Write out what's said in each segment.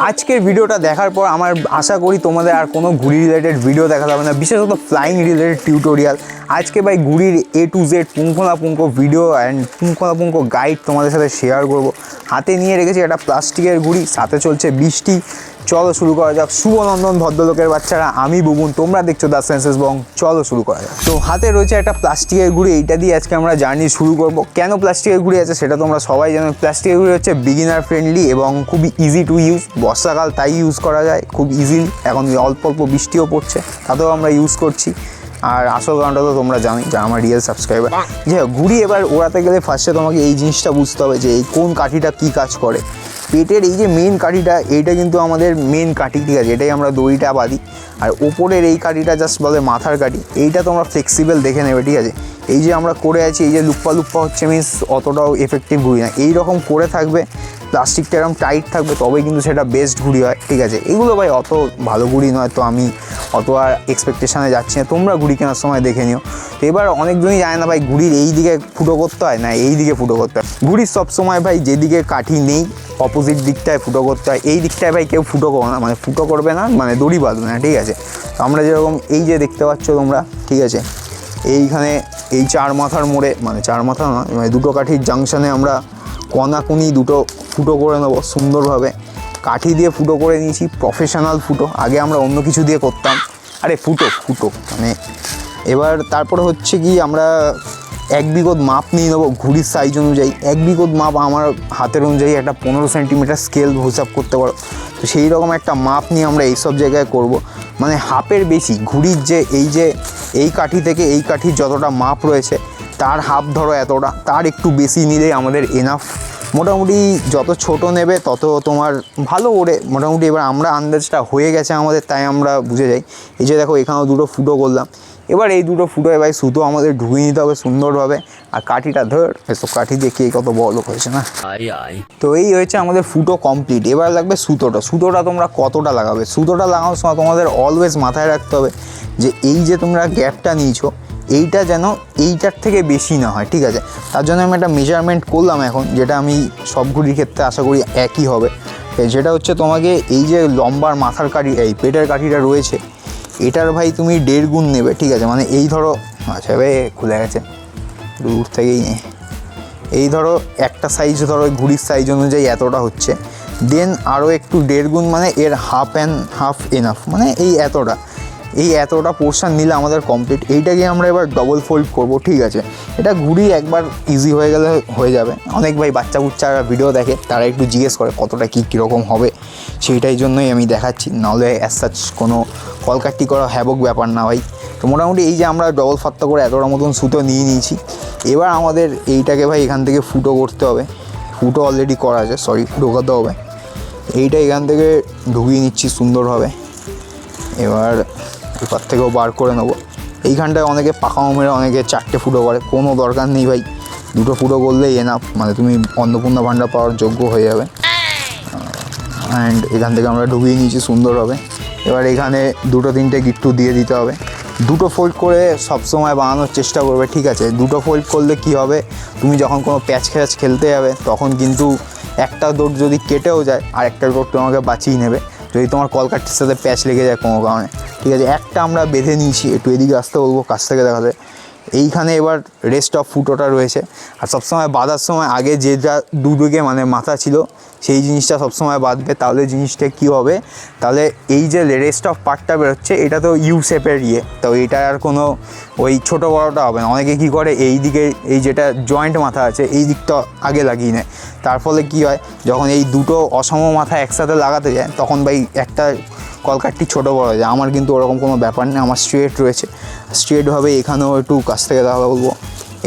আজকের ভিডিওটা দেখার পর আমার আশা করি তোমাদের আর কোনো ঘুড়ি রিলেটেড ভিডিও দেখাতে হবে না, বিশেষত ফ্লাইং রিলেটেড টিউটোরিয়াল। আজকে ভাই ঘুড়ির A to Z পুঙ্খানুপুঙ্খ ভিডিও অ্যান্ড পুঙ্খানুপুঙ্খ গাইড তোমাদের সাথে শেয়ার করব। হাতে নিয়ে রেখেছি একটা প্লাস্টিকের ঘুড়ি, সাথে চলছে বৃষ্টি। চলো শুরু করা যাক। শুভনন্দন ভদ্রলোকের বাচ্চারা, আমি বুবুন, তোমরা দেখছো দ্য সেন্সেস বং। চলো শুরু করা যাক। তো হাতে রয়েছে একটা প্লাস্টিকের ঘুড়ি, এইটা দিয়ে আজকে আমরা জার্নি শুরু করব। কেন প্লাস্টিকের ঘুড়ি আছে সেটা তোমরা সবাই জানো। প্লাস্টিকের ঘুড়ি হচ্ছে বিগিনার ফ্রেন্ডলি এবং খুবই ইজি টু ইউজ। বর্ষাকাল তাই ইউজ করা যায় খুব ইজিলি। এখন অল্প অল্প বৃষ্টিও পড়ছে, তাতেও আমরা ইউজ করছি। আর আসল কারণটা তো তোমরা জানোই, যারা আমার রিয়েল সাবস্ক্রাইবার। যে ঘুড়ি এবার ওড়াতে গেলে ফার্স্টে তোমাকে এই জিনিসটা বুঝতে হবে যে এই কোন কাঠিটা কী কাজ করে। পেটের এই যে মেন কাঠিটা, এইটা কিন্তু আমাদের মেন কাঠি, ঠিক আছে, এটাই আমরা দড়িটা বাঁধি। আর ওপরের এই কাঠিটা জাস্ট বলে মাথার কাঠি, এইটা তোমরা ফ্লেক্সিবল দেখে নেবে, ঠিক আছে। এই যে আমরা করে আছি, এই যে লুপ্পা লুপ্পা হচ্ছে মিনস অতটাও এফেক্টিভ ঘুড়ি না। এইরকম করে থাকবে, প্লাস্টিকটা এরকম টাইট থাকবে, তবেই কিন্তু সেটা বেস্ট ঘুড়ি হয়, ঠিক আছে। এগুলো ভাই অত ভালো ঘুড়ি নয়, তো আমি অত আর এক্সপেকটেশানে যাচ্ছি না, তোমরা ঘুড়ি কেনার সময় দেখে নিও। তো এবার অনেকজনই জানে না ভাই ঘুড়ির এই দিকে ফুটো করতে হয় না এই দিকে ফুটো করতে হয়। ঘুড়ির সবসময় ভাই যেদিকে কাঠি নেই অপোজিট দিকটায় ফুটো করতে হয়। এই দিকটায় ভাই কেউ ফুটো করো না, মানে ফুটো করবে না, মানে দড়ি বাঁধবে না, ঠিক আছে। তো আমরা যেরকম এই যে দেখতে পাচ্ছ তোমরা, ঠিক আছে, এইখানে এই চার মাথার মোড়ে, মানে চার মাথা নয়, মানে দুটো কাঠির জাংশনে আমরা কনাকুনি দুটো ফুটো করে নেবো সুন্দরভাবে। কাঠি দিয়ে ফুটো করে নিয়েছি, প্রফেশনাল ফুটো। আগে আমরা অন্য কিছু দিয়ে করতাম, আরে ফুটো মানে। এবার তারপরে হচ্ছে কি, আমরা এক বিঘত মাপ নিয়ে নেবো ঘুড়ির সাইজ অনুযায়ী। এক বিঘত মাপ আমার হাতের অনুযায়ী একটা 15 সেন্টিমিটার স্কেল হিসাব করতে পারো। তো সেই রকম একটা মাপ নিয়ে আমরা এইসব জায়গায় করব। মানে হাফের বেশি ঘুড়ির যে এই কাঠি থেকে এই কাঠির যতটা মাপ রয়েছে তার হাফ ধরো এতটা, তার একটু বেশি নিলেই আমাদের এনাফ। মোটামুটি যত ছোট নেবে তত তোমার ভালো ওড়ে মোটামুটি। এবার আমরা আন্দাজটা হয়ে গেছে আমাদের, তাই আমরা বুঝে যাই। এই যে দেখো এখানেও দুটো ফুটো করলাম। এবার এই দুটো ফুটোয় ভাই সুতো আমাদের ঢুকিয়ে নিতে হবে সুন্দরভাবে। আর কাঠিটা ধর, এসব কাঠি দিয়ে কে কত বড় লোক হয়েছে না। তো এই হয়েছে আমাদের ফুটো কমপ্লিট। এবার লাগবে সুতোটা তোমরা কতটা লাগাবে। সুতোটা লাগানোর সময় তোমাদের অলওয়েজ মাথায় রাখতে হবে যে এই যে তোমরা গ্যাপটা নিয়েছো এইটা যেন এইটার থেকে বেশি না হয়, ঠিক আছে। তার জন্য আমি একটা মেজারমেন্ট করলাম এখন, যেটা আমি সব ঘুড়ির ক্ষেত্রে আশা করি একই হবে। যেটা হচ্ছে তোমাকে এই যে লম্বার মাথার কাঠি, এই পেটের কাঠিটা রয়েছে, এটার ভাই তুমি 1.5 গুণ নেবে, ঠিক আছে। মানে এই ধরো, আচ্ছা ভাই খুলে গেছে, দূর থেকেই নেই। এই ধরো একটা সাইজ, ধরো ঘুড়ির সাইজ অনুযায়ী এতটা হচ্ছে, দেন আরও একটু 1.5 গুণ, মানে এর হাফ অ্যান্ড হাফ এনাফ, মানে এই এতটা পোর্শন নিলে আমাদের কমপ্লিট। এইটাকে আমরা এবার ডবল ফোল্ড করব, ঠিক আছে। এটা ঘুড়ি একবার ইজি হয়ে গেলে হয়ে যাবে। অনেক ভাই বাচ্চা বুচ্চারা ভিডিও দেখে, তারা একটু জিজ্ঞেস করে কতটা কীরকম হবে, সেইটাই জন্যই আমি দেখাচ্ছি। নাহলে অ্যাজ সাচ কোনো কলকাট্টি করা হ্যাবক ব্যাপার না ভাই। তো মোটামুটি এই যে আমরা ডবল ফাত্তা করে এতটা মতন সুতো নিয়ে নিয়েছি। এবার আমাদের এইটাকে ভাই এখান থেকে ফুটো করতে হবে। ফুটো অলরেডি করা আছে, ঢোকাতে হবে। এইটা এখান থেকে ঢুকিয়ে নিচ্ছি সুন্দরভাবে। এবার এপার থেকেও বার করে নেবো। এইখানটায় অনেকে পাকাও মেরে অনেকে 4টে ফুটো করে, কোনো দরকার নেই ভাই, 2টো ফুটো করলেই এনাফ, মানে তুমি অন্নপূর্ণা ভাণ্ডার পাওয়ার যোগ্য হয়ে যাবে। অ্যান্ড এখান থেকে আমরা ঢুকিয়ে নিয়েছি সুন্দরভাবে। এবার এখানে 2-3টে গিট্টু দিয়ে দিতে হবে। 2টো ফোল্ড করে সবসময় বানানোর চেষ্টা করবে, ঠিক আছে। 2টো ফোল্ড করলে কি হবে, তুমি যখন কোনো প্যাচ খেলতে যাবে তখন কিন্তু একটা ডোর যদি কেটেও যায় আর একটা ডোর তোমাকে বাঁচিয়ে নেবে যদি তোমার কলকাঠির সাথে প্যাচ লেগে যায় কোনো কারণে, ঠিক আছে। একটা আমরা বেঁধে নিয়েছি, একটু এদিকে আসতে বলবো, কাছ থেকে দেখাতে। এইখানে এবার রেস্ট অফ ফুটোটা রয়েছে। আর সবসময় বাঁধার সময় আগে যেটা দুদিকে মানে মাথা ছিল সেই জিনিসটা সবসময় বাঁধবে, তাহলে জিনিসটা কী হবে, তাহলে এই যে রেস্ট অফ পার্টটা বেরোচ্ছে এটা তো ইউ শেপের তো এটা আর কোনো ওই ছোটো বড়োটা হবে না। অনেকে কী করে এই দিকে এই যেটা জয়েন্ট মাথা আছে এই দিকটা আগে লাগিয়ে নেয়, তার ফলে কী হয়, যখন এই দুটো অসম মাথা একসাথে লাগাতে যায় তখন ভাই একটা কলকাঠি ছোটো বড়ো হয়ে যায়। আমার কিন্তু ওরকম কোনো ব্যাপার নেই, আমার স্ট্রেট রয়েছে। স্ট্রেটভাবে এখানেও একটু কাছ থেকে দেখা বলবো,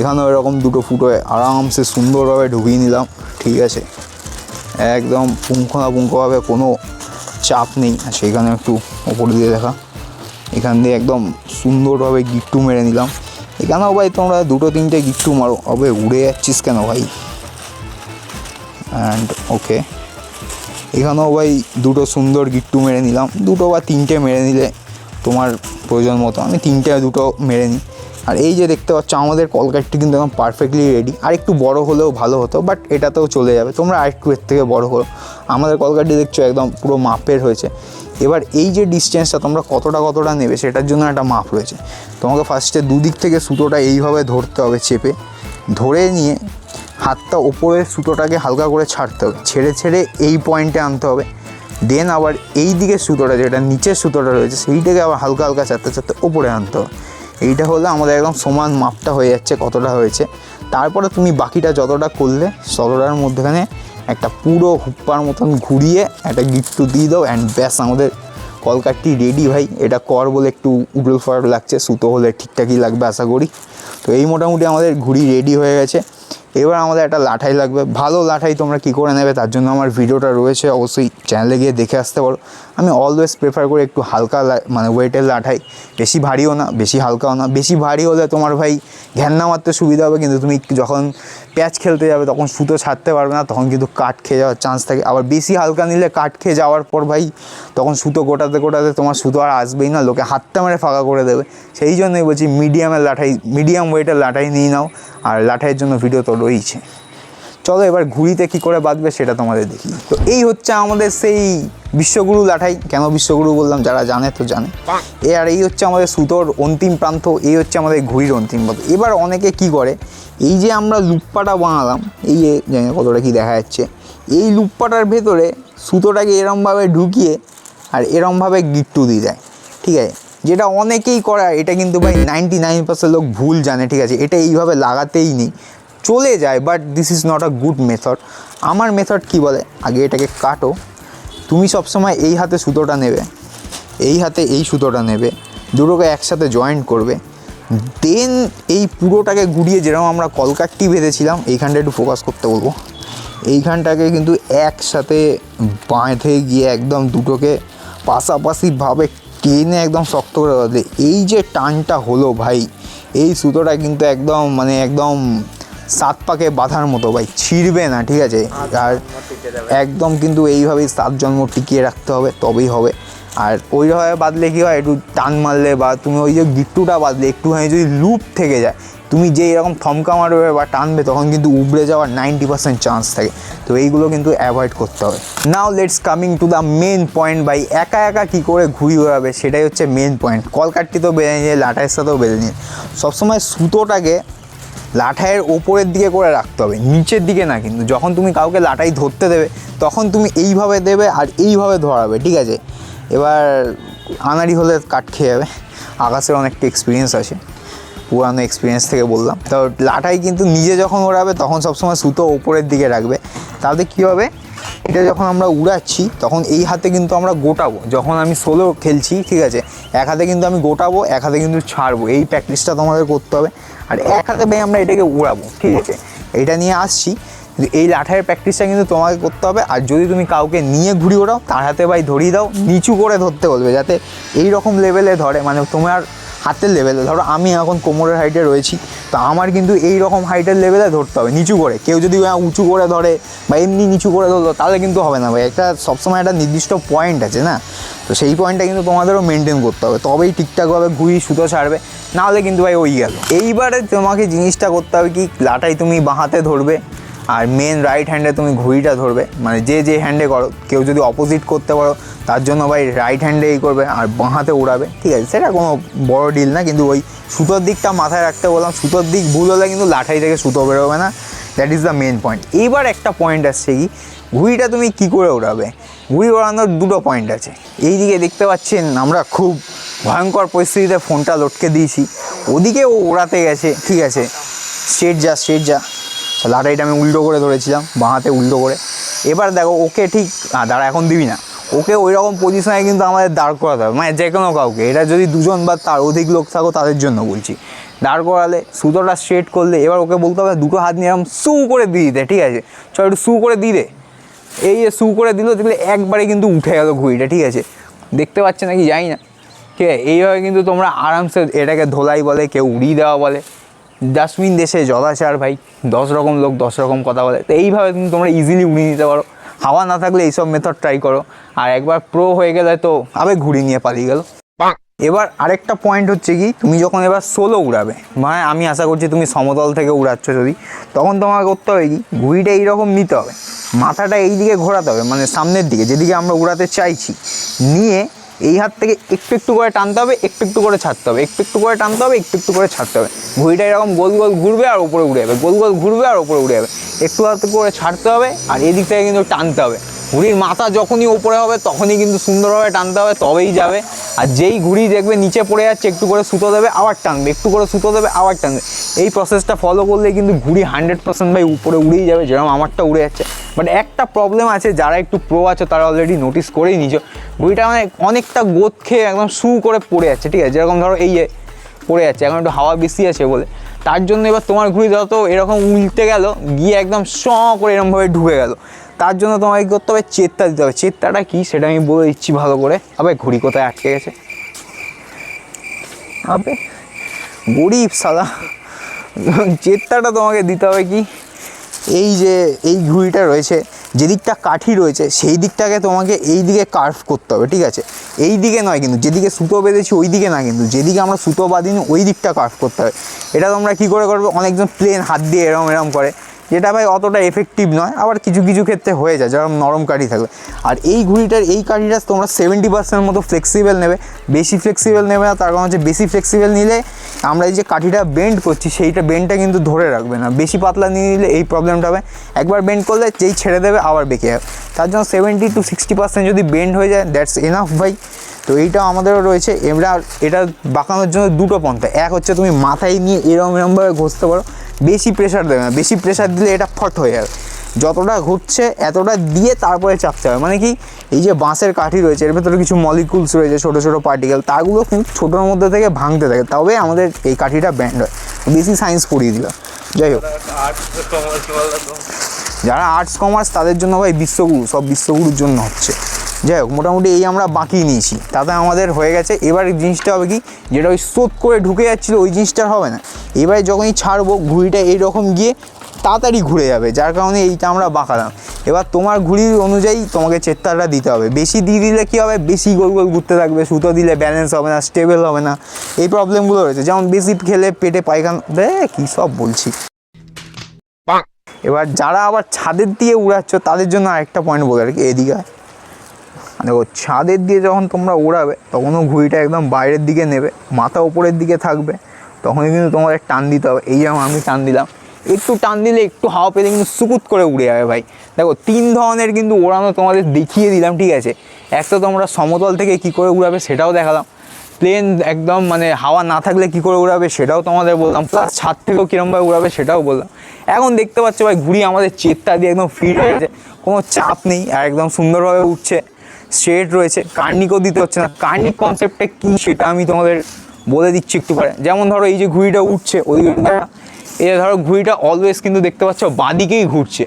এখানেও এরকম 2টো ফুটোয় আরামসে সুন্দরভাবে ঢুকিয়ে নিলাম, ঠিক আছে। একদম পুঙ্খানুপুঙ্খভাবে, কোনো চাপ নেই। আর সেইখানে একটু ওপর দিয়ে দেখা, এখান দিয়ে একদম সুন্দরভাবে গিট্টু মেরে নিলাম। এখানেও ভাই তোমরা 2-3টে গিট্টু মারো, হবে উড়ে যাচ্ছিস কেন ভাই। অ্যান্ড ওকে, এখানেও ভাই 2টো সুন্দর গিট্টু মেরে নিলাম। 2টো বা 3টে মেরে নিলে তোমার প্রয়োজন মতো, আমি 3টে 2টো মেরে নিই। আর এই যে দেখতে পাচ্ছ আমাদের কলকাটটি কিন্তু একদম পারফেক্টলি রেডি। আর একটু বড় হলেও ভালো হতো, বাট এটাতেও চলে যাবে, তোমরা আরেকটু এর থেকে বড় করো। আমাদের কলকাটটি দেখছো একদম পুরো মাপের হয়েছে। এবার এই যে ডিস্টেন্সটা তোমরা কতটা নেবে সেটার জন্য একটা মাপ রয়েছে। তোমাকে ফার্স্টে দুদিক থেকে সুতোটা এইভাবে ধরতে হবে, চেপে ধরে নিয়ে হাতটা ওপরের সুতোটাকে হালকা করে ছাড়তে হবে, ছেড়ে এই পয়েন্টে আনতে হবে। দেন আবার এই দিকের সুতোটা যেটা নিচের সুতোটা রয়েছে সেইটাকে আবার হালকা চারতে ওপরে আনতে হবে। এইটা হলে আমাদের একদম সমান মাপটা হয়ে যাচ্ছে কতটা হয়েছে। তারপরে তুমি বাকিটা যতটা করলে ততটার মধ্যেখানে একটা পুরো হুপ্পার মতন ঘুরিয়ে একটা গিট্টু দিয়ে দাও, অ্যান্ড ব্যাস আমাদের কলকাটটি রেডি ভাই। এটা কর বলে একটু উবড় ফাড় লাগছে, সুতো হলে ঠিকঠাকই লাগবে আশা করি। তো এই মোটামুটি আমাদের ঘুড়ি রেডি হয়ে গেছে। এবার আমাদের একটা লাঠাই লাগবে। ভালো লাঠাই তোমরা কী করে নেবে তার জন্য আমার ভিডিওটা রয়েছে, অবশ্যই চ্যানেলে গিয়ে দেখে আসতে পারো। আমি অলওয়েজ প্রেফার করি একটু হালকা মানে ওয়েটের লাঠাই, বেশি ভারীও না বেশি হালকাও না। বেশি ভারী হলে তোমার ভাই ঘ্যান্না মারতে সুবিধা হবে, কিন্তু তুমি যখন প্যাচ খেলতে যাবে তখন সুতো ছাড়তে পারবে না, তখন কিন্তু কাট খেয়ে যাওয়ার চান্স থাকে। আবার বেশি হালকা নিলে কাট খেয়ে যাওয়ার পর ভাই তখন সুতো গোটাতে তোমার সুতো আর আসবেই না, লোকে হাতটা মেরে ফাঁকা করে দেবে। সেই জন্যই বলছি মিডিয়াম ওয়েটের লাঠাই নিয়ে নাও। আর লাঠাইয়ের জন্য ভিডিও তো রয়েছে। চলো এবার ঘুড়িতে কী করে বাঁধবে সেটা তোমাদের দেখি। তো এই হচ্ছে আমাদের সেই বিশ্বগুরু লাঠাই। কেন বিশ্বগুরু বললাম, যারা জানে তো জানে। আর এই হচ্ছে আমাদের সুতোর অন্তিম প্রান্ত, এই হচ্ছে আমাদের ঘুড়ির অন্তিম প্রান্ত। এবার অনেকে কি করে, এই যে আমরা লুপ্পাটা বানালাম, এই যে জানি না কতটা কী দেখা যাচ্ছে, এই লুপ্পাটার ভেতরে সুতোটাকে এরমভাবে ঢুকিয়ে আর এরমভাবে গিট্টু দিয়ে দেয়, ঠিক আছে। যেটা অনেকেই করে, এটা কিন্তু ভাই 99% লোক ভুল জানে, ঠিক আছে। এটা এইভাবে লাগাতেই নেই, চলে যায়, but this is not a good method. আমার মেথড কি বলে, আগে এটাকে কাটো। তুমি সবসময় এই হাতে সুতোটা নেবে, এই হাতে এই সুতোটা নেবে, দুটোকে একসাথে জয়েন্ট করবে। দেন এই পুরোটাকে ঘুরিয়ে, যেরকম আমরা কলকাটটি বেঁধেছিলাম, এইখানটা একটু ফোকাস করতে বলবো, এইখানটাকে কিন্তু একসাথে বাঁধে গিয়ে একদম দুটোকে পাশাপাশিভাবে টেনে একদম শক্ত করে বাঁধে। এই যে টানটা হলো ভাই, এই সুতোটা কিন্তু একদম মানে একদম 7 পাকে বাঁধার মতো ভাই, ছিঁড়বে না, ঠিক আছে। আর একদম কিন্তু এইভাবেই 7 জন্ম টিকিয়ে রাখতে হবে, তবেই হবে। আর ওইভাবে বাঁধলে কী হয়, একটু টান মারলে বা তুমি ওই যে গিট্টুটা বাঁধলে একটুখানি যদি লুপ থেকে যায়, তুমি যে এরকম থমকা মারবে বা টানবে তখন কিন্তু উবড়ে যাওয়ার 90% চান্স থাকে। তো এইগুলো কিন্তু অ্যাভয়েড করতে হবে। Now let's coming to the main point ভাই। একা কী করে ঘুড়ি ওড়াবে সেটাই হচ্ছে মেন পয়েন্ট। কলকাটটি তো বেঁধে নিয়ে, লাঠাইয়ের সাথেও বেঁধে নিয়ে, সবসময় সুতোটাকে লাঠাইয়ের ওপরের দিকে করে রাখতে হবে, নিচের দিকে না। কিন্তু যখন তুমি কাউকে লাঠাই ধরতে দেবে তখন তুমি এইভাবে দেবে আর এইভাবে ধরাবে, ঠিক আছে। এবার আনাড়ি হলে কাট খেয়ে যাবে। আকাশের অনেকটা এক্সপিরিয়েন্স আছে, পুরানো এক্সপিরিয়েন্স থেকে বললাম। তো লাঠাই কিন্তু নিজে যখন ওড়াবে তখন সবসময় সুতো ওপরের দিকে রাখবে। তাহলে কী হবে, এটা যখন আমরা উড়াচ্ছি তখন এই হাতে কিন্তু আমরা গোটাবো। যখন আমি সোলো খেলছি, ঠিক আছে, এক হাতে কিন্তু আমি গোটাবো, এক হাতে কিন্তু ছাড়বো। এই প্র্যাকটিসটা তোমাদের করতে হবে। আর এক হাতে ভাই আমরা এটাকে উড়াবো, ঠিক আছে। এইটা নিয়ে আসছি, এই লাঠাইয়ের প্র্যাকটিসটা কিন্তু তোমাকে করতে হবে। আর যদি তুমি কাউকে নিয়ে ঘুড়ি ওড়াও, তার হাতে ভাই ধরিয়ে দাও, নিচু করে ধরতে বলবে, যাতে এই রকম লেভেলে ধরে, মানে তোমার হাতের লেভেলে। ধরো আমি এখন কোমরের হাইটে রয়েছি, তো আমার কিন্তু এই রকম হাইটের লেভেলে ধরতে হবে, নিচু করে। কেউ যদি উঁচু করে ধরে বা এমনি নিচু করে ধরলো তাহলে কিন্তু হবে না ভাই। একটা সবসময় একটা নির্দিষ্ট পয়েন্ট আছে না, তো সেই পয়েন্টটা কিন্তু তোমাদেরও মেনটেন করতে হবে, তবেই ঠিকঠাকভাবে ঘুড়ি সুতো ছাড়বে, নাহলে কিন্তু ভাই ওই গেল। এইবারে তোমাকে জিনিসটা করতে হবে কি, লাটাই তুমি বাঁ হাতে ধরবে আর মেন রাইট হ্যান্ডে তুমি ঘুড়িটা ধরবে। মানে যে হ্যান্ডে করো, কেউ যদি অপোজিট করতে পারো তার জন্য ভাই রাইট হ্যান্ডে এই করবে আর বাঁ হাতে উড়াবে, ঠিক আছে। সেটা কোনো বড় ডিল না, কিন্তু ওই সুতোর দিকটা মাথায় রাখতে বললাম। সুতোর দিক ভুল হলে কিন্তু লাঠাই থেকে সুতো বেরোবে না, that is the main point. এইবার একটা পয়েন্ট আসছে কি, ঘুড়িটা তুমি কী করে উড়াবে। ঘুড়ি ওড়ানোর দুটো পয়েন্ট আছে। এই দিকে দেখতে পাচ্ছেন আমরা খুব ভয়ঙ্কর পরিস্থিতিতে ফোনটা লটকে দিয়েছি, ওদিকে ও ওড়াতে গেছে, ঠিক আছে। স্ট্রেট যা লাটাইটা আমি উল্টো করে ধরেছিলাম, বাঁ হাতে উল্টো করে। এবার দেখো ওকে ঠিক দাঁড়া, এখন দিবি না, ওকে ওই রকম পজিশনে কিন্তু আমাদের দাঁড় করাতে হবে, মানে যে কোনো কাউকে। এটা যদি দুজন বা তার অধিক লোক থাকো তাদের জন্য বলছি। দাঁড় করালে সুতোটা স্ট্রেট করলে, এবার ওকে বলতে হবে দুটো হাত নিয়ে এরকম সু করে দিয়ে দিতে, ঠিক আছে। চল একটু সু করে দিয়ে দে। এই যে সু করে দিল, দেখলে একবারে কিন্তু উঠে গেল ঘুড়িটা, ঠিক আছে। দেখতে পাচ্ছে নাকি জানি না, ঠিক আছে। এইভাবে কিন্তু তোমরা আরামসে, এটাকে ধোলাই বলে, কেউ উড়িয়ে দেওয়া বলে। ডাস্টবিন দেশে যদাচার ভাই, 10 রকম লোক 10 রকম কথা বলে। তো এইভাবে কিন্তু তোমরা ইজিলি উড়িয়ে নিতে পারো। হাওয়া না থাকলে এইসব মেথড ট্রাই করো, আর একবার প্রো হয়ে গেলে তো আবার ঘুড়ি নিয়ে পালিয়ে গেল। এবার আরেকটা পয়েন্ট হচ্ছে কি, তুমি যখন এবার সোলো উড়াবে, মানে আমি আশা করছি তুমি সমতল থেকে উড়াচ্ছ যদি, তখন তোমাকে করতে হবে কি, ঘুড়িটা এইরকম নিতে হবে, মাথাটা এই দিকে ঘোরাতে হবে, মানে সামনের দিকে যেদিকে আমরা উড়াতে চাইছি, নিয়ে এই হাত থেকে একটু একটু করে টানতে হবে, একটু একটু করে ছাড়তে হবে, একটু একটু করে টানতে হবে, একটু একটু করে ছাড়তে হবে। ঘুড়িটা এরকম গোল গোল ঘুরবে আর উপরে উড়ে যাবে, গোল গোল ঘুরবে আর উপরে উড়ে যাবে, একটু হাতে করে ছাড়তে হবে আর এদিক থেকে কিন্তু টানতে হবে। ঘুড়ির মাথা যখনই উপরে হবে তখনই কিন্তু সুন্দরভাবে টানতে হবে, তবেই যাবে। আর যেই ঘুড়ি দেখবে নিচে পড়ে যাচ্ছে, একটু করে সুতো দেবে আবার টানবে, একটু করে সুতো দেবে আবার টানবে। এই প্রসেসটা ফলো করলে কিন্তু ঘুড়ি 100% ভাই উপরে উড়েই যাবে, যেরকম আমারটা উড়ে যাচ্ছে। বাট একটা প্রবলেম আছে, যারা একটু প্রো আছে তারা অলরেডি নোটিস করেই নিছো, ঘুড়িটা মানে অনেকটা গোদ খেয়ে একদম শু করে পড়ে যাচ্ছে, ঠিক আছে, যেরকম ধরো এই পড়ে যাচ্ছে, এখন একটু হাওয়া বেশি আছে বলে। তার জন্য এবার তোমার ঘুড়ি যত এরকম উল্টে গেল, গিয়ে একদম শ করে এরকমভাবে ঢুকে গেল, তার জন্য তোমাকে কী করতে হবে, চেত্তা দিতে হবে। চেত্তাটা কি সেটা আমি বলে দিচ্ছি ভালো করে। আবে ঘুড়ি কোথায় আটকে গেছে, আবে গরিব সালা। চেত্তাটা তোমাকে দিতে হবে কি, এই যে এই ঘুড়িটা রয়েছে, যেদিকটা কাঠি রয়েছে সেই দিকটাকে তোমাকে এই দিকে কার্ভ করতে হবে, ঠিক আছে, এই দিকে নয় কিন্তু, যেদিকে সুতো বেঁধেছি ওই দিকে না কিন্তু, যেদিকে আমরা সুতো বাঁধিনি ওই দিকটা কার্ভ করতে হবে। এটা তোমরা কী করে করবে, অনেকজন প্লেন হাত দিয়ে এরম এরম করে, যেটা ভাই অতটা এফেক্টিভ নয়, আবার কিছু কিছু ক্ষেত্রে হয়ে যায় যেরকম নরম কাঠি থাকবে। আর এই ঘুড়িটার এই কাঠিটা তোমরা 70% মতো ফ্লেক্সিবল নেবে, বেশি ফ্লেক্সিবল নেবে না। তার কারণ হচ্ছে বেশি ফ্লেক্সিবল নিলে আমরা এই যে কাঠিটা বেন্ড করছি সেইটা বেন্ডটা কিন্তু ধরে রাখবে না, বেশি পাতলা নিয়ে নিলে এই প্রবলেমটা হবে, একবার বেন্ড করলে যেই ছেড়ে দেবে আবার বেঁকে যাবে। তার জন্য 70 to 60% যদি বেন্ড হয়ে যায় দ্যাটস এনাফ ভাই। তো এইটা আমাদেরও রয়েছে। এবার এটা বাঁকানোর জন্য দুটো পন্থা, এক হচ্ছে তুমি মাথায় নিয়ে এরমভাবে ঘষতে পারো, বেশি প্রেশার দেবে না, বেশি প্রেশার দিলে এটা ফট হয়ে যাবে। যতটা ঘুরছে এতটা দিয়ে তারপরে চাপতে হবে, মানে কি এই যে বাঁশের কাঠি রয়েছে এর ভেতরে কিছু মলিকুলস রয়েছে, ছোটো ছোটো পার্টিকেল, তারগুলো কিন্তু ছোটোর মধ্যে থেকে ভাঙতে থাকে, তবে আমাদের এই কাঠিটা ব্যান্ড হয়। বেশি সায়েন্স পড়িয়ে দিলাম। যাই হোক, যারা আর্টস কমার্স তাদের জন্য ভাই বিশ্বগুরু, সব বিশ্বগুরুর জন্য হচ্ছে। যাই হোক, মোটামুটি এই আমরা বাঁকিয়ে নিয়েছি, তাতে আমাদের হয়ে গেছে। এবার জিনিসটা হবে কি, যেটা ওই সোত করে ঢুকে যাচ্ছিলো ওই জিনিসটা হবে না, এবারে যখনই ছাড়বো ঘুড়িটা এইরকম গিয়ে তাড়াতাড়ি ঘুরে যাবে, যার কারণে এইটা আমরা বাঁকালাম। এবার তোমার ঘুড়ির অনুযায়ী তোমাকে চেত্তাটা দিতে হবে, বেশি দিয়ে দিলে কী হবে, বেশি গোল গোল ঘুরতে থাকবে, সুতো দিলে ব্যালেন্স হবে না, স্টেবল হবে না, এই প্রবলেমগুলো রয়েছে। যেমন বেশি খেলে পেটে পায়খানা, কী সব বলছি। এবার যারা আবার ছাদের দিয়ে উড়াচ্ছ তাদের জন্য আরেকটা পয়েন্ট বলে আর কি, এদিকে দেখো, ছাদের দিয়ে যখন তোমরা উড়াবে তখনও ঘুড়িটা একদম বাইরের দিকে নেবে, মাথা উপরের দিকে থাকবে, তখনই কিন্তু তোমাদের টান দিতে হবে। এই যেমন আমি টান দিলাম, একটু টান দিলে একটু হাওয়া পেলে কিন্তু সুকুত করে উড়ে যাবে ভাই। দেখো 3 ধরনের কিন্তু ওড়ানো তোমাদের দেখিয়ে দিলাম, ঠিক আছে। একটা তোমরা সমতল থেকে কী করে উড়াবে সেটাও দেখালাম, প্লেন একদম মানে হাওয়া না থাকলে কী করে উড়াবে সেটাও তোমাদের বললাম, প্লাস ছাদ থেকেও কীরমভাবে উড়াবে সেটাও বললাম। এখন দেখতে পাচ্ছ ভাই ঘুড়ি আমাদের চেত্তা দিয়ে একদম ফিট হয়েছে, কোনো চাপ নেই আর একদম সুন্দরভাবে উঠছে, স্ট্রেট রয়েছে, কার্নিকও দিতে হচ্ছে না। কার্নিক কনসেপ্টটা কী সেটা আমি তোমাদের বলে দিচ্ছি একটু পরে। যেমন ধরো এই যে ঘুড়িটা উঠছে, ওই এই যে ধরো ঘুড়িটা অলওয়েজ কিন্তু দেখতে পাচ্ছ বাঁদিকেই ঘুরছে,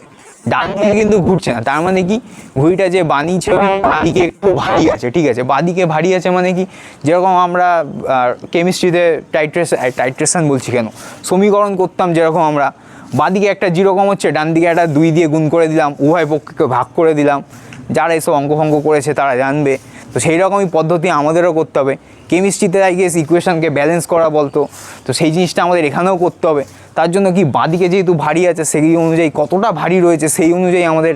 ডান দিকে কিন্তু ঘুরছে না। তার মানে কি, ঘুড়িটা যে বানিয়েছে বাঁদিকে একটু ভারী আছে, ঠিক আছে। বাঁদিকে ভারী আছে মানে কি, যেরকম আমরা কেমিস্ট্রিতে টাইট্রেশন বলছি কেন, সমীকরণ করতাম, যেরকম আমরা বাঁদিকে একটা 0 হচ্ছে, ডান দিকে একটা 2 দিয়ে গুণ করে দিলাম, উভয় পক্ষকে ভাগ করে দিলাম। যারা এসব অঙ্ক ফঙ্ক করেছে তারা জানবে। তো সেই রকমই পদ্ধতি আমাদেরও করতে হবে। কেমিস্ট্রিতে আই গেস ইকুয়েশনকে ব্যালেন্স করা বলতো, তো সেই জিনিসটা আমাদের এখানেও করতে হবে। তার জন্য কি, বাঁদিকে যেহেতু ভারী আছে সেই অনুযায়ী কতটা ভারী রয়েছে সেই অনুযায়ী আমাদের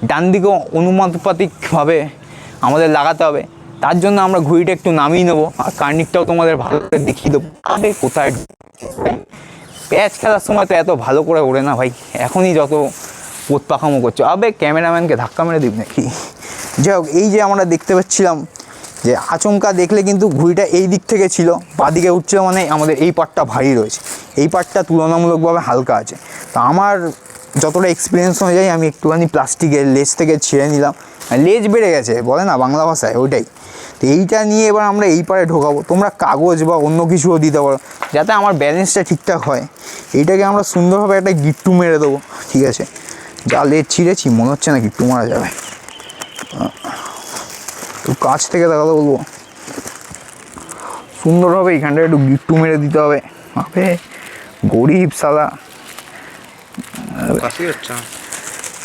ডান দিকেও অনুমানুপাতিকভাবে আমাদের লাগাতে হবে। তার জন্য আমরা ঘুড়িটা একটু নামিয়ে নেবো, আর কার্নিকটাও তোমাদের ভালো করে দেখিয়ে দেবো। আরে কোথায় প্যাচ খেলার সময় তো এত ভালো করে ওড়ে না ভাই, এখনই যত পোত পাকামো করছো। আবে ক্যামেরাম্যানকে ধাক্কা মেরে দিবি নাকি। যাই হোক, এই যে আমরা দেখতে পাচ্ছিলাম যে আচমকা দেখলে কিন্তু ঘুড়িটা এই দিক থেকে ছিল, বাঁদিকে উঠছিল, মানে আমাদের এই পার্টটা ভারী রয়েছে, এই পার্টটা তুলনামূলকভাবে হালকা আছে। তো আমার যতটা এক্সপিরিয়েন্স অনুযায়ী আমি একটুখানি প্লাস্টিকের লেজ থেকে ছিঁড়ে নিলাম, লেজ বেড়ে গেছে বলে না বাংলা ভাষায়, ওইটাই। তো এইটা নিয়ে এবার আমরা এই পারে ঢোকাবো। তোমরা কাগজ বা অন্য কিছুও দিতে পারো যাতে আমার ব্যালেন্সটা ঠিকঠাক হয়। এইটাকে আমরা সুন্দরভাবে একটা গিট্টু মেরে দেবো, ঠিক আছে। যা লেজ ছিঁড়েছি মনে হচ্ছে না গিট্টু মারা যাবে, একটু কাছ থেকে দেখাতে বলবো, সুন্দরভাবে এইখানটা একটু গিট্টু মেরে দিতে হবে। আবে গরিব সালা,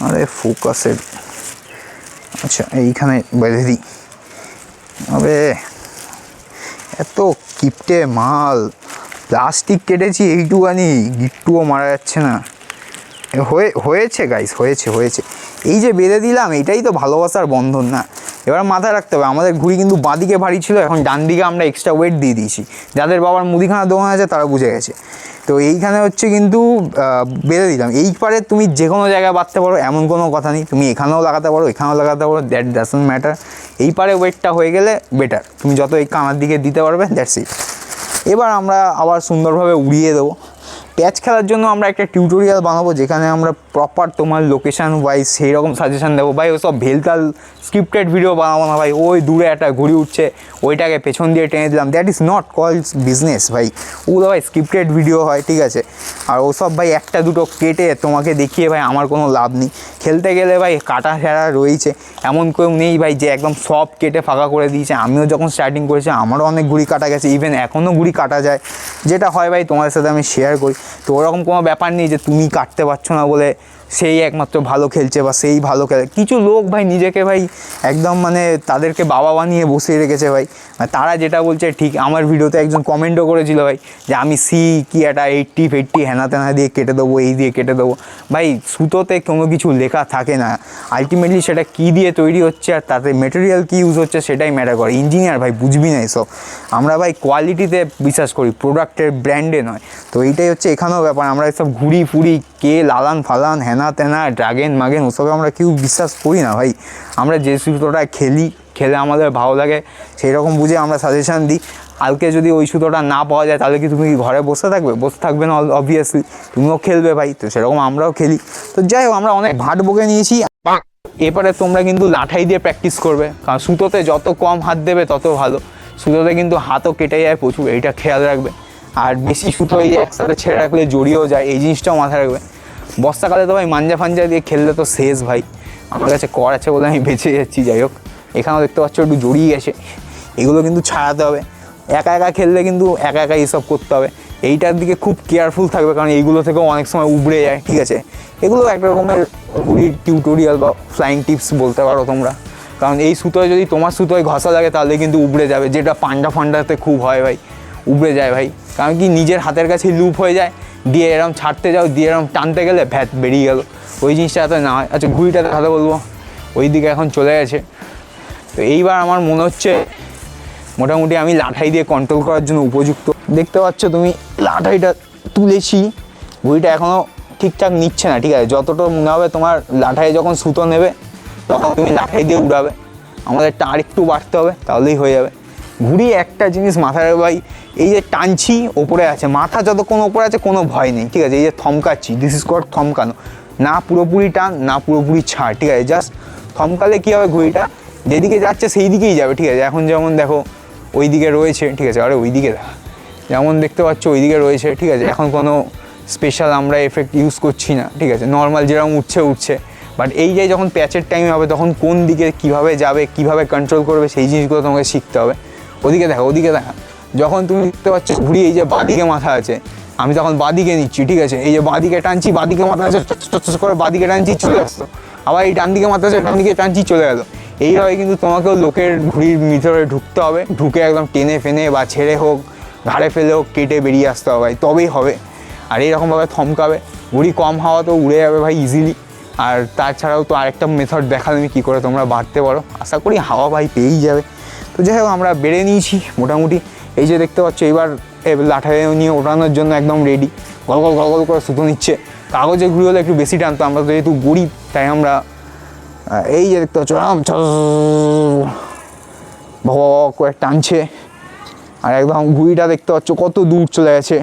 আরে ফোকাসের, আচ্ছা এইখানে বেঁধে দিই। আবে এত কিপটে মাল, প্লাস্টিক কেটেছি এইটুখানি, গিট্টুও মারা যাচ্ছে না। হয়েছে গাইস, হয়েছে। এই যে বেঁধে দিলাম, এইটাই তো ভালোবাসার বন্ধন না। এবার মাথায় রাখতে হবে আমাদের ঘুড়ি কিন্তু বাঁদিকে ভারী ছিল, এখন ডান দিকে আমরা এক্সট্রা ওয়েট দিয়ে দিয়েছি। যাদের বাবার মুদিখানা দোকান আছে তারা বুঝে গেছে। তো এইখানে হচ্ছে কিন্তু বেঁধে দিলাম। এই পারে তুমি যে কোনো জায়গায় বাঁধতে পারো, এমন কোনো কথা নেই। তুমি এখানেও লাগাতে পারো, এখানেও লাগাতে পারো, দ্যাট ডাজন্ট ম্যাটার। এই পারে ওয়েটটা হয়ে গেলে বেটার, তুমি যত এই কানার দিকে দিতে পারবে, দ্যাটস ইট। এবার আমরা আবার সুন্দরভাবে উড়িয়ে দেবো। প্যাচ খেলার জন্য আমরা একটা টিউটোরিয়াল বানাবো, যেখানে আমরা প্রপার তোমার লোকেশান ওয়াইজ সেই রকম সাজেশান দেবো। ভাই ওসব ভেলতাল স্ক্রিপ্টেড ভিডিও বানাবো না ভাই। ওই দূরে একটা ঘুড়ি উঠছে, ওইটাকে পেছন দিয়ে টেনে দিলাম, that is not called business ভাই। ওগুলো ভাই স্ক্রিপ্টেড ভিডিও হয়, ঠিক আছে। আর ওসব ভাই একটা দুটো কেটে তোমাকে দেখিয়ে ভাই আমার কোনো লাভ নেই। খেলতে গেলে ভাই কাটা ছেঁড়া রয়েছে, এমন কেউ নেই ভাই যে একদম সব কেটে ফাঁকা করে দিয়েছে। আমিও যখন স্টার্টিং করেছি আমারও অনেক ঘুড়ি কাটা গেছে, ইভেন এখনও ঘুড়ি কাটা যায়, যেটা হয় ভাই তোমাদের সাথে আমি শেয়ার করি। তো ওরকম কোনো ব্যাপার নেই যে তুমি কাটতে পারছো না বলে সেই একমাত্র ভালো খেলছে বা সেই ভালো খেলে। কিছু লোক ভাই নিজেকে ভাই একদম মানে তাদেরকে বাবা বানিয়ে বসিয়ে রেখেছে ভাই। তারা যেটা বলছে ঠিক। আমার ভিডিওতে একজন কমেন্টও করেছিল ভাই যে আমি কি একটা 80 হেনা তেনা দিয়ে কেটে দেবো, এই দিয়ে কেটে দেবো। ভাই সুতোতে কোনো কিছু লেখা থাকে না, আলটিমেটলি সেটা কী দিয়ে তৈরি হচ্ছে আর তাতে মেটেরিয়াল কী ইউজ হচ্ছে সেটাই ম্যাটার করে। ইঞ্জিনিয়ার ভাই বুঝবি না এসব। আমরা ভাই কোয়ালিটিতে বিশ্বাস করি, প্রোডাক্টের ব্র্যান্ডে নয়। তো এইটাই হচ্ছে এখানেও ব্যাপার। আমরা এসব ঘুড়ি ফুড়ি কে লালান ফালান হেনা তেনা ড্রাগেন মাগেন ওসবে আমরা কেউ বিশ্বাস করি না ভাই। আমরা যে সুতোটা খেলে আমাদের ভালো লাগে সেই রকম বুঝে আমরা সাজেশান দিই। কালকে যদি ওই সুতোটা না পাওয়া যায় তাহলে কি তুমি ঘরে বসে থাকবে না? অবভিয়াসলি তুমিও খেলবে ভাই। তো সেরকম আমরাও খেলি। তো যাই হোক, আমরা অনেক ভাট বকে নিয়েছি। এরপরে তোমরা কিন্তু লাঠাই দিয়ে প্র্যাকটিস করবে, কারণ সুতোতে যত কম হাত দেবে তত ভালো। সুতোতে কিন্তু হাতও কেটে যায় প্রচুর, এইটা খেয়াল রাখবে। আর বেশি সুতো একসাথে ছেড়ে রাখলে জড়িয়েও যায়, এই জিনিসটাও মাথায় রাখবে। বর্ষাকালে তো ভাই মাঞ্জা ফাঞ্জা দিয়ে খেললে তো শেষ ভাই। আমার কাছে কর আছে বলে আমি বেঁচে যাচ্ছি। যাই হোক, এখানেও দেখতে পাচ্ছ একটু জড়িয়ে গেছে, এগুলো কিন্তু ছাড়াতে হবে। একা খেললে কিন্তু একা এইসব করতে হবে। এইটার দিকে খুব কেয়ারফুল থাকবে, কারণ এইগুলো থেকেও অনেক সময় উবড়ে যায়, ঠিক আছে। এগুলো এক রকমের টিউটোরিয়াল বা ফ্লাইং টিপস বলতে পারো তোমরা। কারণ এই সুতোয় যদি তোমার সুতোয় ঘষা লাগে তাহলে কিন্তু উবড়ে যাবে, যেটা পান্ডা ফান্ডাতে খুব হয় ভাই, উবড়ে যায় ভাই। কারণ কি নিজের হাতের কাছে লুপ হয়ে যায়, দিয়ে এরম ছাড়তে যাও, দিয়ে এরম টানতে গেলে ভ্যাট বেরিয়ে গেল। ওই জিনিসটা এত না হয়। আচ্ছা, ঘুড়িটাতে কথা বলবো, ওই দিকে এখন চলে গেছে। তো এইবার আমার মনে হচ্ছে মোটামুটি আমি লাঠাই দিয়ে কন্ট্রোল করার জন্য উপযুক্ত। দেখতে পাচ্ছ তুমি লাঠাইটা তুলেছি, ঘুড়িটা এখনও ঠিকঠাক নিচ্ছে না, ঠিক আছে। যতটা মনে হবে তোমার লাঠাই যখন সুতো নেবে তখন তুমি লাঠাই দিয়ে উড়াবে। আমাদেরটা আরেকটু বাড়তে হবে, তাহলেই হয়ে যাবে। ঘুড়ি একটা জিনিস মাথায় রাখবে ভাই, এই যে টানছি ওপরে আছে, মাথা যতক্ষণ ওপরে আছে কোনো ভয় নেই, ঠিক আছে। এই যে থমকাচ্ছি, দিস ইজ কল্ড থমকানো। না পুরোপুরি টান না পুরোপুরি ছাড়, ঠিক আছে। জাস্ট থমকালে কী হবে, ঘুড়িটা যেদিকে যাচ্ছে সেই দিকেই যাবে, ঠিক আছে। এখন যেমন দেখো ওই দিকে রয়েছে, ঠিক আছে। আরে ওই দিকে যেমন দেখতে পাচ্ছ ওই দিকে রয়েছে, ঠিক আছে। এখন কোনো স্পেশাল আমরা এফেক্ট ইউজ করছি না, ঠিক আছে। নর্মাল যেরকম উঠছে। বাট এই যে যখন প্যাচের টাইমে হবে তখন কোন দিকে কীভাবে যাবে, কীভাবে কন্ট্রোল করবে, সেই জিনিসগুলো তোমাকে শিখতে হবে। ওদিকে দেখা। যখন তুমি দেখতে পাচ্ছ ঘুড়ি এই যে বাঁদিকে মাথা আছে, আমি তখন বাঁদিকে নিচ্ছি, ঠিক আছে। এই যে বাঁদিকে টানছি, বাঁদিকে মাথা আছে, করে বাঁদিকে টানছি, চলে আসতো। আবার এই ডান দিকে মাথা আছে, ডান দিকে টানছি, চলে গেলো। এইভাবে কিন্তু তোমাকেও লোকের ঘুড়ির ভিতরে ঢুকতে হবে, ঢুকে একদম টেনে ফেনে বা ছেড়ে হোক, ঘাড়ে ফেলে হোক, কেটে বেরিয়ে আসতে হবে ভাই, তবেই হবে। আর এইরকমভাবে থমকাবে, ঘুড়ি কম হাওয়া তো উড়ে যাবে ভাই ইজিলি। আর তাছাড়াও তো আরেকটা মেথড দেখালে আমি কী করে তোমরা বাড়তে পারো, আশা করি হাওয়া ভাই পেয়েই যাবে। তো যাই হোক, আমরা বেড়ে নিয়েছি মোটামুটি। এই যে দেখতে পাচ্ছ এবার লাঠাই নিয়ে ওঠানোর জন্য একদম রেডি, গল করে সুতো নিচ্ছে। কাগজের ঘুড়ি হলে একটু বেশি টানতো, আমরা তো যেহেতু গরিব তাই আমরা এই যে দেখতে পাচ্ছ করে টানছে। আর একদম ঘুড়িটা দেখতে পাচ্ছ কত দূর চলে গেছে।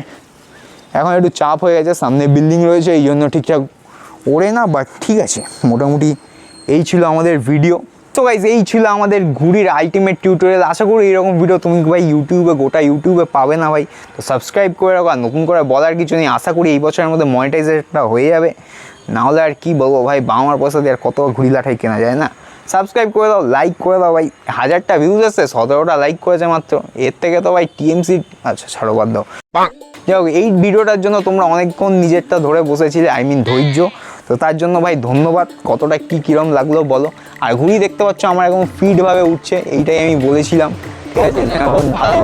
এখন একটু চাপ হয়ে গেছে, সামনে বিল্ডিং রয়েছে, এই জন্য ঠিকঠাক ওড়ে না, বাট ঠিক আছে। মোটামুটি এই ছিল আমাদের ভিডিও। তো গাইজ এই ছিল আমাদের ঘুড়ির আলটিমেট টিউটোরিয়াল। আশা করি এরকম ভিডিও তুমি ভাই গোটা ইউটিউবে পাবে না ভাই। তো সাবস্ক্রাইব করে রাখো, আর নতুন করে বলার কিছু নেই। আশা করি এই বছরের মধ্যে মনিটাইজেশনটা হয়ে যাবে। নাহলে আর কি বলবো ভাই, বাবার পয়সা দিয়ে আর কত ঘুড়ি লাঠাই কেনা যায় না। সাবস্ক্রাইব করে দাও, লাইক করে দাও ভাই। 1000টা ভিউজ আসছে, 17টা লাইক করেছে মাত্র। এর থেকে তো ভাই টিএমসি, আচ্ছা ছাড়ো, বাদ দাও। যাই হোক, এই ভিডিওটার জন্য তোমরা অনেকক্ষণ নিজেরটা ধরে বসেছিলে, ধৈর্য। তো তার জন্য ভাই ধন্যবাদ। কতটা কীরকম লাগলো বলো। আর ঘুড়ি দেখতে পাচ্ছ আমার এখন ফিটভাবে উঠছে, এইটাই আমি বলেছিলাম, ঠিক আছে, ভালো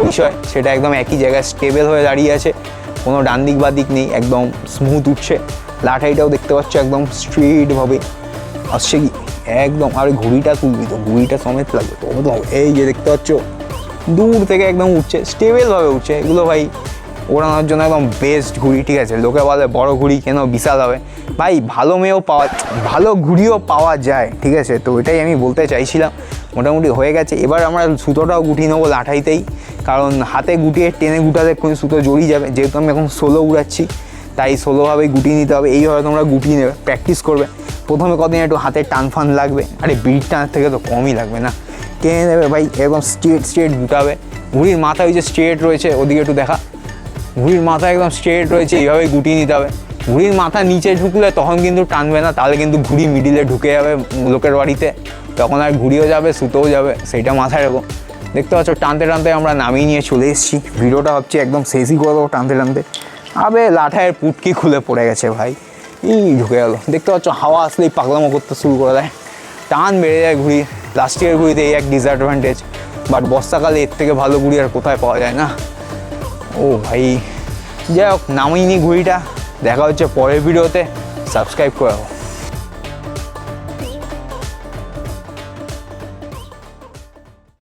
বিষয় সেটা একদম একই জায়গায় স্টেবল হয়ে দাঁড়িয়ে আছে, কোনো ডান দিক বা দিক নেই, একদম স্মুথ উঠছে। লাঠাইটাও দেখতে পাচ্ছ একদম স্ট্রেটভাবে আসছে কি একদম। আর ঘুড়িটা তুলবি তো, ঘুড়িটা সমেত লাগবে তো, এই যে দেখতে পাচ্ছ দূর থেকে একদম উঠছে, স্টেবলভাবে উঠছে। এগুলো ভাই ওড়ানোর জন্য একদম বেস্ট ঘুড়ি, ঠিক আছে। লোকে বলে বড় ঘুড়ি কেন, বিশাল হবে ভাই, ভালো মেয়েও পাওয়া, ভালো ঘুড়িও পাওয়া যায়, ঠিক আছে। তো এটাই আমি বলতে চাইছিলাম। মোটামুটি হয়ে গেছে, এবার আমরা সুতোটাও গুটিয়ে নেবো লাঠাইতেই, কারণ হাতে গুটিয়ে টেনে গুটাতে কোনো সুতো জড়িয়ে যাবে। যেহেতু আমি এখন সোলো উড়াচ্ছি, তাই সোলোভাবেই গুটিয়ে নিতে হবে। এইভাবে তোমরা গুটিয়ে নেবে, প্র্যাকটিস করবে। প্রথমে কদিন একটু হাতে টান ফান লাগবে, আরে বিট টানের থেকে তো কমই লাগবে না, টেনে নেবে ভাই, একদম স্ট্রেট গুটাবে। ঘুড়ির মাথা ওই যে স্ট্রেট রয়েছে, ওদিকে একটু দেখা, ঘুড়ির মাথা একদম স্ট্রেট রয়েছে, এইভাবেই গুটিয়ে নিতে হবে। ঘুড়ির মাথা নিচে ঢুকলে তখন কিন্তু টানবে না, তাহলে কিন্তু ঘুড়ি মিডিলে ঢুকে যাবে লোকের বাড়িতে, তখন আর ঘুড়িও যাবে সুতোও যাবে, সেইটা মাথায় রাখো। দেখতে পাচ্ছ টানতে টানতে আমরা নামিয়ে নিয়ে চলে এসেছি। ভিডিওটা ভাবছি একদম শেষই করে দেবো টানতে টানতে। আবে লাঠায়ের পুটকি খুলে পড়ে গেছে ভাই, ঢুকে গেল। দেখতে পাচ্ছ হাওয়া আসলেই পাগলামো করতে শুরু করে দেয়, টান বেড়ে যায় ঘুড়ি। প্লাস্টিকের ঘুড়িতে এই এক ডিসঅ্যাডভান্টেজ, বাট বর্ষাকালে এর থেকে ভালো ঘুড়ি আর কোথায় পাওয়া যায় না। ও ভাই, যাই হোক নামিয়ে নি ঘুড়িটা, দেখা হচ্ছে পরের ভিডিওতে, সাবস্ক্রাইব করে রাখো।